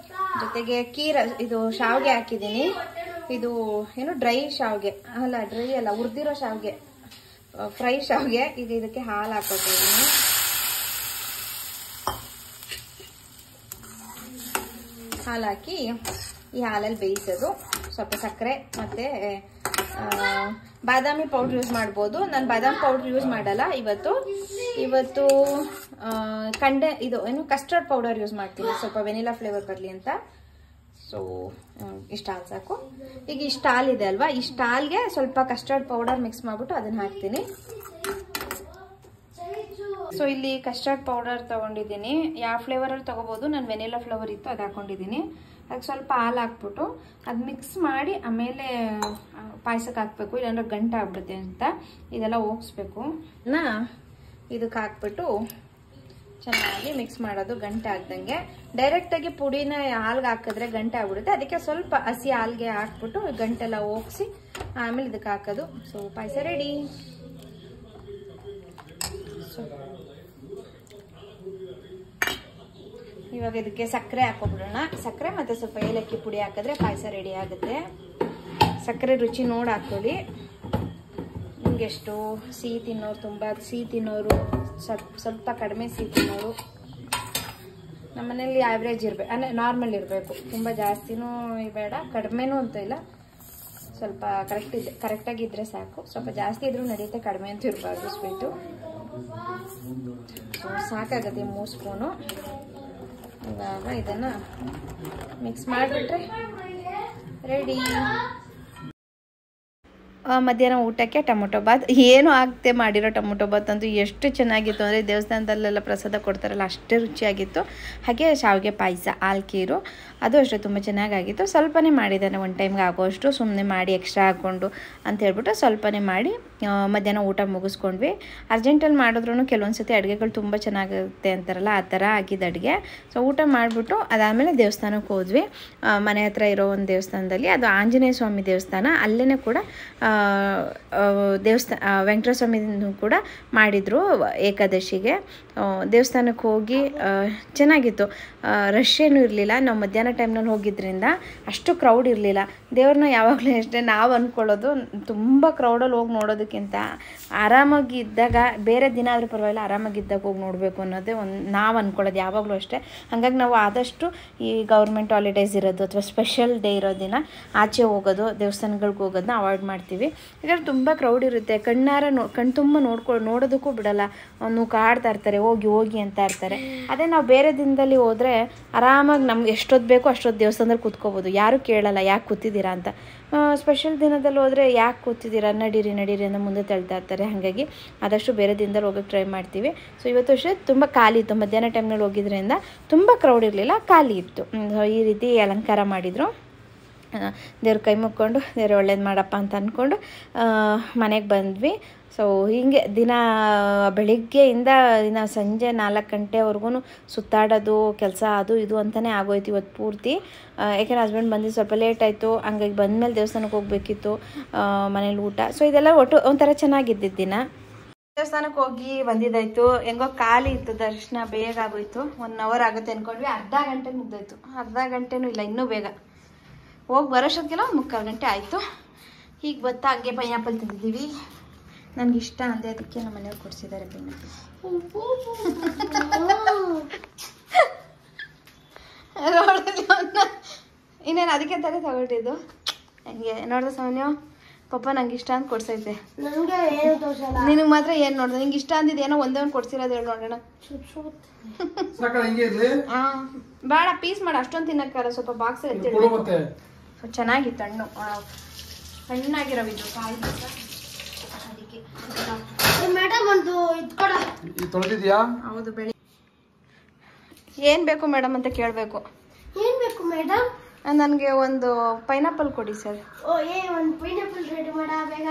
ಜೊತೆಗೆ ಇದು ಶಾವಿಗೆ ಹಾಕಿದ್ದೀನಿ. ಇದು ಏನು ಡ್ರೈ ಶಾವಿಗೆ ಅಲ್ಲ, ಡ್ರೈ ಅಲ್ಲ, ಹುರಿದಿರೋ ಶಾವಿಗೆ, ಫ್ರೈ ಶಾವಿಗೆ. ಈಗ ಇದಕ್ಕೆ ಹಾಲು ಹಾಕೋತಾ ಇದ್ದೀನಿ. ಹಾಲು ಹಾಕಿ ಈ ಹಾಲಲ್ಲಿ ಬೇಯಿಸೋದು. ಸ್ವಲ್ಪ ಸಕ್ಕರೆ ಮತ್ತು ಬಾದಾಮಿ ಪೌಡ್ರ್ ಯೂಸ್ ಮಾಡ್ಬೋದು. ನಾನು ಬಾದಾಮಿ ಪೌಡ್ರ್ ಯೂಸ್ ಮಾಡಲ್ಲ ಇವತ್ತು ಇದು ಏನು ಕಸ್ಟರ್ಡ್ ಪೌಡರ್ ಯೂಸ್ ಮಾಡ್ತೀನಿ, ಸ್ವಲ್ಪ ವೆನಿಲಾ ಫ್ಲೇವರ್ ಬರಲಿ ಅಂತ. ಸೊ ಇಷ್ಟು ಹಾಲು ಸಾಕು. ಈಗ ಇಷ್ಟು ಹಾಲಿದೆ ಅಲ್ವಾ, ಇಷ್ಟು ಹಾಲಿಗೆ ಸ್ವಲ್ಪ ಕಸ್ಟರ್ಡ್ ಪೌಡರ್ ಮಿಕ್ಸ್ ಮಾಡಿಬಿಟ್ಟು ಅದನ್ನು ಹಾಕ್ತೀನಿ. ಸೊ ಇಲ್ಲಿ ಕಸ್ಟರ್ಡ್ ಪೌಡರ್ ತೊಗೊಂಡಿದ್ದೀನಿ. ಯಾವ ಫ್ಲೇವರಲ್ಲಿ ತೊಗೋಬೋದು. ನಾನು ವೆನಿಲಾ ಫ್ಲೇವರ್ ಇತ್ತು, ಅದು ಹಾಕ್ಕೊಂಡಿದ್ದೀನಿ. ಅದಕ್ಕೆ ಸ್ವಲ್ಪ ಹಾಲು ಹಾಕ್ಬಿಟ್ಟು ಅದು ಮಿಕ್ಸ್ ಮಾಡಿ ಆಮೇಲೆ ಪಾಯಸಕ್ಕೆ ಹಾಕಬೇಕು, ಇಲ್ಲಾಂದ್ರೆ ಗಂಟು ಆಗ್ಬಿಡುತ್ತೆ ಅಂತ. ಇದೆಲ್ಲ ಹೋಗಿಸ್ಬೇಕು. ಇದಕ್ಕೆ ಹಾಕ್ಬಿಟ್ಟು ಚೆನ್ನಾಗಿ ಮಿಕ್ಸ್ ಮಾಡೋದು, ಗಂಟೆ ಆಗ್ದಂಗೆ. ಡೈರೆಕ್ಟಾಗಿ ಪುಡಿನ ಹಾಲ್ಗೆ ಹಾಕಿದ್ರೆ ಗಂಟೆ ಆಗ್ಬಿಡುತ್ತೆ. ಅದಕ್ಕೆ ಸ್ವಲ್ಪ ಹಸಿ ಹಾಲ್ಗೆ ಹಾಕ್ಬಿಟ್ಟು ಗಂಟೆಲ್ಲ ಹೋಗಿಸಿ ಆಮೇಲೆ ಇದಕ್ಕೆ ಹಾಕೋದು. ಸೊ ಪಾಯಸ ರೆಡಿ. ಇವಾಗ ಇದಕ್ಕೆ ಸಕ್ಕರೆ ಹಾಕೊಬಿಡೋಣ. ಸಕ್ಕರೆ ಮತ್ತು ಸ್ವಲ್ಪ ಏಲಕ್ಕಿ ಪುಡಿ ಹಾಕಿದ್ರೆ ಪಾಯಸ ರೆಡಿ ಆಗುತ್ತೆ. ಸಕ್ಕರೆ ರುಚಿ ನೋಡಿ ಹಾಕೊಳ್ಳಿ. ನಿಮಗೆಷ್ಟು ಸಿಹಿ ತಿನ್ನೋರು, ತುಂಬ ಸಿಹಿ ತಿನ್ನೋರು, ಸ್ವಲ್ಪ ಕಡಿಮೆ ಸಿಹಿ ತಿನ್ನೋರು. ನಮ್ಮನೇಲಿ ಆವ್ರೇಜ್ ಇರಬೇಕು, ಅಂದರೆ ನಾರ್ಮಲ್ ಇರಬೇಕು. ತುಂಬ ಜಾಸ್ತಿನೂ ಬೇಡ, ಕಡಿಮೆನೂ ಅಂತ ಇಲ್ಲ, ಸ್ವಲ್ಪ ಕರೆಕ್ಟಾಗಿದ್ದರೆ ಸಾಕು. ಸ್ವಲ್ಪ ಜಾಸ್ತಿ ಇದ್ರೂ ನಡೆಯುತ್ತೆ, ಕಡಿಮೆ ಅಂತೂ ಇರಬಾರ್ದು ಸ್ವೀಟು. So ಸಾಕಾಗತ್ತೆ 3 spoon. ಇವಾಗ ಇದನ್ನು ಮಿಕ್ಸ್ ಮಾಡಿಬಿಟ್ರೆ ರೆಡಿ. ಮಧ್ಯಾಹ್ನ ಊಟಕ್ಕೆ ಟೊಮೊಟೊ ಬಾತ್. ಏನು ಆಗದೆ ಮಾಡಿರೋ ಟೊಮೊಟೊ ಬಾತ್ ಅಂತೂ ಎಷ್ಟು ಚೆನ್ನಾಗಿತ್ತು ಅಂದರೆ, ದೇವಸ್ಥಾನದಲ್ಲೆಲ್ಲ ಪ್ರಸಾದ ಕೊಡ್ತಾರಲ್ಲ ಅಷ್ಟೇ ರುಚಿಯಾಗಿತ್ತು. ಹಾಗೆ ಶಾವಿಗೆ ಪಾಯಸ, ಹಾಲ್ಕೀರು ಅದು ಅಷ್ಟೇ ತುಂಬ ಚೆನ್ನಾಗಾಗಿತ್ತು. ಸ್ವಲ್ಪನೇ ಮಾಡಿದ್ದಾನೆ, 1 ಟೈಮ್ಗೆ ಆಗೋಷ್ಟು. ಸುಮ್ಮನೆ ಮಾಡಿ ಎಕ್ಸ್ಟ್ರಾ ಹಾಕ್ಕೊಂಡು ಅಂತ ಹೇಳ್ಬಿಟ್ಟು ಸ್ವಲ್ಪನೇ ಮಾಡಿ ಮಧ್ಯಾಹ್ನ ಊಟ ಮುಗಿಸ್ಕೊಂಡ್ವಿ. ಅರ್ಜೆಂಟಲ್ಲಿ ಮಾಡಿದ್ರೂ ಕೆಲವೊಂದು ಸತಿ ಅಡುಗೆಗಳು ತುಂಬ ಚೆನ್ನಾಗುತ್ತೆ ಅಂತಾರಲ್ಲ, ಆ ಥರ ಆಗಿದ್ದು ಅಡುಗೆ. ಸೊ ಊಟ ಮಾಡಿಬಿಟ್ಟು ಅದಾದಮೇಲೆ ದೇವಸ್ಥಾನಕ್ಕೆ ಹೋದ್ವಿ. ಮನೆ ಹತ್ರ ಇರೋ ಒಂದು ದೇವಸ್ಥಾನದಲ್ಲಿ, ಅದು ಆಂಜನೇಯ ಸ್ವಾಮಿ ದೇವಸ್ಥಾನ. ಅಲ್ಲೇ ಕೂಡ ವೆಂಕಟೇಶ್ವರ ಸ್ವಾಮಿನೂ ಕೂಡ ಮಾಡಿದರು ಏಕಾದಶಿಗೆ. ದೇವಸ್ಥಾನಕ್ಕೆ ಹೋಗಿ ಚೆನ್ನಾಗಿತ್ತು. ರಶ್ ಏನೂ ಇರಲಿಲ್ಲ. ನಾವು ಮಧ್ಯಾಹ್ನ ಟೈಮ್ನಲ್ಲಿ ಹೋಗಿದ್ದರಿಂದ ಅಷ್ಟು ಕ್ರೌಡ್ ಇರಲಿಲ್ಲ. ದೇವ್ರನ್ನ ಯಾವಾಗಲೂ ಅಷ್ಟೇ ನಾವು ಅಂದ್ಕೊಳ್ಳೋದು, ತುಂಬ ಕ್ರೌಡಲ್ಲಿ ಹೋಗಿ ನೋಡೋದಕ್ಕಿಂತ ಆರಾಮಾಗಿ ಇದ್ದಾಗ, ಬೇರೆ ದಿನ ಆದರೂ ಪರವಾಗಿಲ್ಲ, ಆರಾಮಾಗಿದ್ದಾಗ ಹೋಗಿ ನೋಡಬೇಕು ಅನ್ನೋದೇ ನಾವು ಅಂದ್ಕೊಳ್ಳೋದು ಯಾವಾಗಲೂ ಅಷ್ಟೇ. ಹಾಗಾಗಿ ನಾವು ಆದಷ್ಟು ಈ ಗೌರ್ಮೆಂಟ್ ಹಾಲಿಡೇಸ್ ಇರೋದು ಅಥವಾ ಸ್ಪೆಷಲ್ ಡೇ ಇರೋ ದಿನ ಆಚೆ ಹೋಗೋದು, ದೇವಸ್ಥಾನಗಳಿಗೆ ಹೋಗೋದನ್ನ ಅವಾಯ್ಡ್ ಮಾಡ್ತೀವಿ. ಮಾಡ್ತೀವಿ. ಯಾಕಂದರೆ ತುಂಬ ಕ್ರೌಡ್ ಇರುತ್ತೆ, ಕಣ್ಣು ತುಂಬ ನೋಡೋದಕ್ಕೂ ಬಿಡಲ್ಲ, ಕಾಡ್ತಾ ಇರ್ತಾರೆ, ಹೋಗಿ ಹೋಗಿ ಅಂತ ಇರ್ತಾರೆ. ಅದೇ ನಾವು ಬೇರೆ ದಿನದಲ್ಲಿ ಹೋದರೆ ಆರಾಮಾಗಿ ನಮ್ಗೆ ಎಷ್ಟೊತ್ತು ಬೇಕೋ ಅಷ್ಟೊತ್ತು ದೇವಸ್ಥಾನದಲ್ಲಿ ಕೂತ್ಕೋಬೋದು, ಯಾರೂ ಕೇಳಲ್ಲ ಯಾಕೆ ಕೂತಿದ್ದೀರಾ ಅಂತ. ಸ್ಪೆಷಲ್ ದಿನದಲ್ಲಿ ಹೋದರೆ ಯಾಕೆ ಕೂತಿದ್ದೀರಾ, ನಡೀರಿ ಅಂತ ಮುಂದೆ ತಳ್ತಾ ಇರ್ತಾರೆ. ಹಾಗಾಗಿ ಆದಷ್ಟು ಬೇರೆ ದಿನದಲ್ಲಿ ಹೋಗೋಕ್ಕೆ ಟ್ರೈ ಮಾಡ್ತೀವಿ. ಸೊ ಇವತ್ತು ಅಷ್ಟೇ ತುಂಬ ಖಾಲಿ ಇತ್ತು, ಮಧ್ಯಾಹ್ನ ಟೈಮ್ನಲ್ಲಿ ಹೋಗಿದ್ರಿಂದ ತುಂಬ ಕ್ರೌಡ್ ಇರಲಿಲ್ಲ, ಖಾಲಿ ಇತ್ತು. ಈ ರೀತಿ ಅಲಂಕಾರ ಮಾಡಿದರು. ದೇವ್ರ ಕೈ ಮುಕ್ಕೊಂಡು ದೇವ್ರು ಒಳ್ಳೇದು ಮಾಡಪ್ಪ ಅಂತ ಅಂದ್ಕೊಂಡು ಮನೆಗೆ ಬಂದ್ವಿ. ಸೊ ಹೀಗೆ ಬೆಳಿಗ್ಗೆಯಿಂದ ಸಂಜೆ 4 ಗಂಟೆವರೆಗೂ ಸುತ್ತಾಡೋದು ಕೆಲಸ ಅದು ಇದು ಅಂತಲೇ ಆಗೋಯ್ತು ಇವತ್ತು ಪೂರ್ತಿ. ಯಾಕೆಂದರೆ ಹಸ್ಬೆಂಡ್ ಬಂದು ಸ್ವಲ್ಪ ಲೇಟ್ ಆಯಿತು, ಹಂಗಾಗಿ ಬಂದಮೇಲೆ ದೇವಸ್ಥಾನಕ್ಕೆ ಹೋಗಬೇಕಿತ್ತು, ಮನೇಲಿ ಊಟ. ಸೊ ಇದೆಲ್ಲ ಒಂಥರ ಚೆನ್ನಾಗಿದ್ದಿದ್ದ ದಿನ. ದೇವಸ್ಥಾನಕ್ಕೆ ಹೋಗಿ ಬಂದಿದ್ದಾಯಿತು, ಹೆಂಗೋ ಖಾಲಿ ಇತ್ತು, ದರ್ಶನ ಬೇಗ ಆಗೋಯ್ತು. 1 ಅವರ್ ಆಗುತ್ತೆ ಅಂದ್ಕೊಂಡ್ವಿ, ಅರ್ಧ ಗಂಟೆ ಮುಗ್ದೋಯ್ತು. ಅರ್ಧ ಗಂಟೆನೂ ಇಲ್ಲ, ಇನ್ನೂ ಬೇಗ. ಹೋಗಿ ಬರೋಷ್ಟೊತ್ತಿಗೆಲ್ಲ 3/4 ಗಂಟೆ ಆಯಿತು. ಈಗ ಬತ್ತಾ ಹಂಗೆ ಪೈನಾಪಲ್ ತಿಂದಿದ್ದೀವಿ. ನನಗಿಷ್ಟ ಅಂದೆ, ಅದಕ್ಕೆ ನಮ್ಮ ಮನೆಯವ್ರು ಕೊಡಿಸಿದ್ದಾರೆ ಪೈನಾಪಲ್. ಇನ್ನೇನು ಅದಕ್ಕೆ ತಾನೇ ತಗೊಳ್ತಿದ್ದು. ಹಂಗೆ ನೋಡ್ದೆ ಸೌನ್ಯ, ಪಪ್ಪ ನಂಗೆ ಇಷ್ಟ ಅಂತ ಕೊಡ್ಸೈತೆ. ನಿನಗೆ ಮಾತ್ರ ಏನು ನೋಡ್ದೆ, ನಿಂಗೆ ಇಷ್ಟ ಅಂದಿದ್ದು ಏನೋ ಒಂದೇ ಒಂದು ಕೊಡ್ಸಿರೋದು ಹೇಳಿ ನೋಡೋಣ. ಹಾಂ ಬೇಡ, ಪೀಸ್ ಮಾಡಿ, ಅಷ್ಟೊಂದು ತಿನ್ನಕ್ಕಾಗಲ್ಲ, ಸ್ವಲ್ಪ ಬಾಕ್ಸ್ ಎತ್ತಿಡ್ಬೇಕು. ಚೆನ್ನಾಗಿತ್ತು ಹಣ್ಣು, ಹಣ್ಣಾಗಿರೋವಿದ್ದು ಕಾಯಿ. ಅದಕ್ಕೆ ಹೌದು, ಬೆಳಿ ಏನು ಬೇಕು ಮೇಡಮ್ ಅಂತ ಕೇಳಬೇಕು. ಏನು ಬೇಕು ಮೇಡಮ್? ನನಗೆ ಒಂದು ಪೈನಾಪಲ್ ಕೊಡಿ ಸರ್. ಒಂದು ಪೈನಾಪಲ್ ರೆಡಿ ಮಾಡ ಬೇಗ.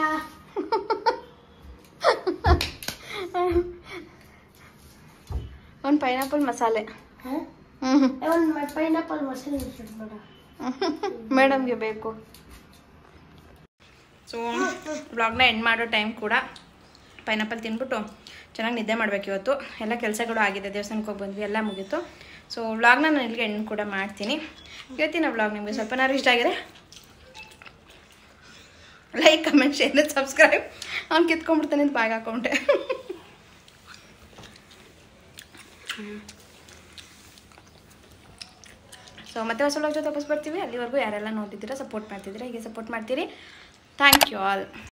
ಒಂದು ಪೈನಾಪಲ್ ಮಸಾಲೆ. ಒಂದು ಪೈನಾಪಲ್ ಮಸಾಲೆ ಮಾಡ ಮೇಡಮ್ಗೆ ಬೇಕು. ಸೊ ವ್ಲಾಗ್ನ ಎಂಡ್ ಮಾಡೋ ಟೈಮ್ ಕೂಡ. ಪೈನಾಪಲ್ ತಿನ್ಬಿಟ್ಟು ಚೆನ್ನಾಗಿ ನಿದ್ದೆ ಮಾಡಬೇಕು ಇವತ್ತು. ಎಲ್ಲ ಕೆಲಸಗಳು ಆಗಿದೆ, ದೇವಸ್ಥಾನಕ್ಕೆ ಹೋಗಿ ಬಂದ್ವಿ, ಎಲ್ಲ ಮುಗೀತು. ಸೊ ವ್ಲಾಗ್ನ ನಾನು ಇಲ್ಲಿಗೆ ಎಂಡ್ ಕೂಡ ಮಾಡ್ತೀನಿ. ಇವತ್ತಿನ ವ್ಲಾಗ್ ನಿಮಗೆ ಸ್ವಲ್ಪನಾರು ಇಷ್ಟ ಆಗಿದೆ ಲೈಕ್, ಕಮೆಂಟ್, ಶೇರ್, ಸಬ್ಸ್ಕ್ರೈಬ್. ಅವ್ನು ಕಿತ್ಕೊಂಡ್ಬಿಡ್ತಾನೆ ಅಂತ ಬಾಯಿಗೆ ಹಾಕೊಂಡೆ. ಸೊ ಮತ್ತೆ ಹೊಸ ವ್ಲಾಗ್ ಜೊತೆ ವಾಪಸ್ ಬರ್ತೀವಿ. ಅಲ್ಲಿವರೆಗೂ ಯಾರೆಲ್ಲ ನೋಡಿದ್ದೀರಾ, ಸಪೋರ್ಟ್ ಮಾಡ್ತಿದ್ದೀರಾ, ಹೀಗೆ ಸಪೋರ್ಟ್ ಮಾಡ್ತೀರಿ. Thank you all.